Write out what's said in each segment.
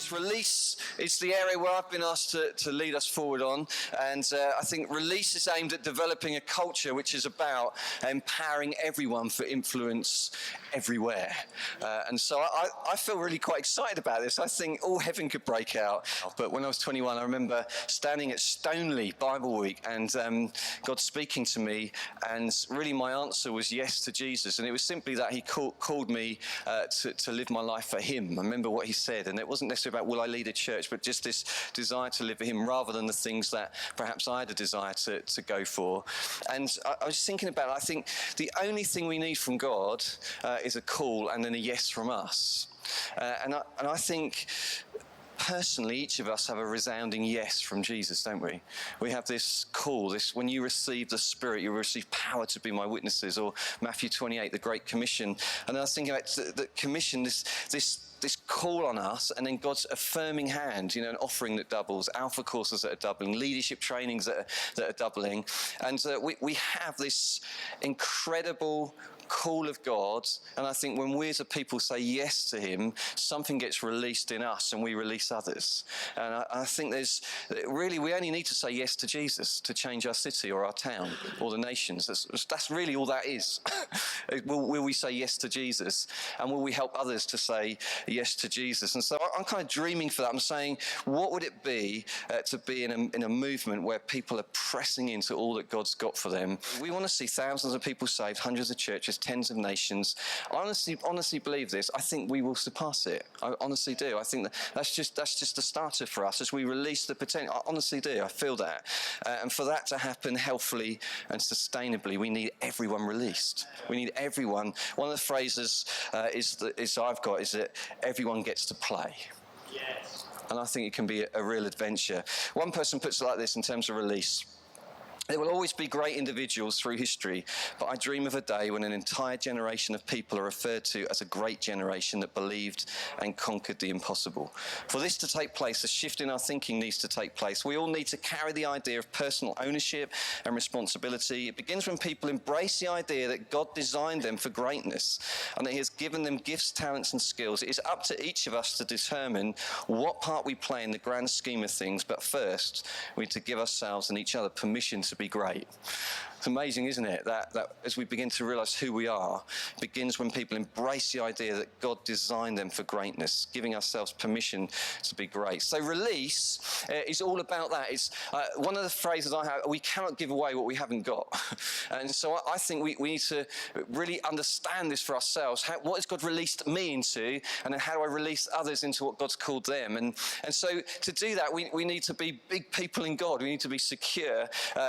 guys, release is the area where I've been asked to lead us forward on. And I think release is aimed at developing a culture which is about empowering everyone for influence everywhere. And so I feel really quite excited about this. I think all heaven could break out. But when I was 21, I remember standing at Stoneleigh Bible Week and God speaking to me. And really my answer was yes to Jesus. And it was simply that he called me to live my life for him. I remember what he said. And it wasn't necessarily about will I lead a church, but just this desire to live for him rather than the things that perhaps I had a desire to go for. And I was thinking about it. I think the only thing we need from God is a call and then a yes from us. And I think personally, each of us have a resounding yes from Jesus, don't we? We have this call, this when you receive the Spirit, you will receive power to be my witnesses, or Matthew 28, the Great Commission. And I was thinking about the commission, this call on us, and then God's affirming hand, an offering that doubles, alpha courses that are doubling, leadership trainings that are doubling. And we have this incredible call of God, and I think when we as a people say yes to him, something gets released in us and we release others. And I think we only need to say yes to Jesus to change our city or our town or the nations. That's really all that is. Will we say yes to Jesus, and will we help others to say yes to Jesus? And so I'm kind of dreaming for that. I'm saying, what would it be to be in a movement where people are pressing into all that God's got for them? We want to see thousands of people saved, hundreds of churches, tens of nations. I honestly believe this. I think we will surpass it. I honestly do. I think that's just a starter for us as we release the potential. I honestly do. I feel that. And for that to happen healthily and sustainably, we need everyone released. We need everyone. One of the phrases is that everyone gets to play. Yes. And I think it can be a real adventure. One person puts it like this in terms of release. There will always be great individuals through history, but I dream of a day when an entire generation of people are referred to as a great generation that believed and conquered the impossible. For this to take place, a shift in our thinking needs to take place. We all need to carry the idea of personal ownership and responsibility. It begins when people embrace the idea that God designed them for greatness and that he has given them gifts, talents, and skills. It is up to each of us to determine what part we play in the grand scheme of things, but first, we need to give ourselves and each other permission to be great. It's amazing, isn't it, that as we begin to realize who we are, it begins when people embrace the idea that God designed them for greatness, giving ourselves permission to be great. So release is all about that. It's one of the phrases I have, we cannot give away what we haven't got. And so I think we need to really understand this for ourselves. What has God released me into, and then how do I release others into what God's called them? And so to do that, we need to be big people in God. We need to be secure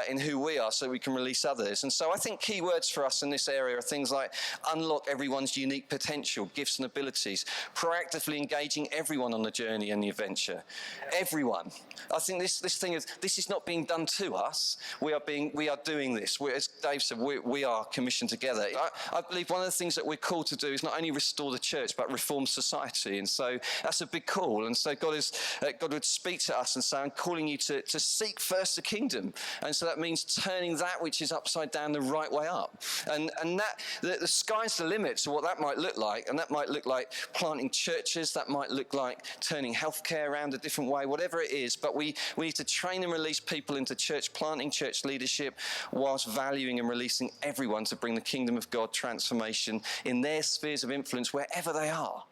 in who we are so we can release others. And so I think key words for us in this area are things like unlock everyone's unique potential, gifts and abilities, proactively engaging everyone on the journey and the adventure. Everyone. I think this thing is, this is not being done to us. We are doing this. As Dave said, we are commissioned together. I believe one of the things that we're called to do is not only restore the church, but reform society. And so that's a big call. And so God would speak to us and say, I'm calling you to seek first the kingdom. And so that means turning that which is upside down the right way up. And that the sky's the limit to what that might look like. And that might look like planting churches. That might look like turning healthcare around a different way, whatever it is. But we need to train and release people into church planting, church leadership, whilst valuing and releasing everyone to bring the kingdom of God transformation in their spheres of influence wherever they are.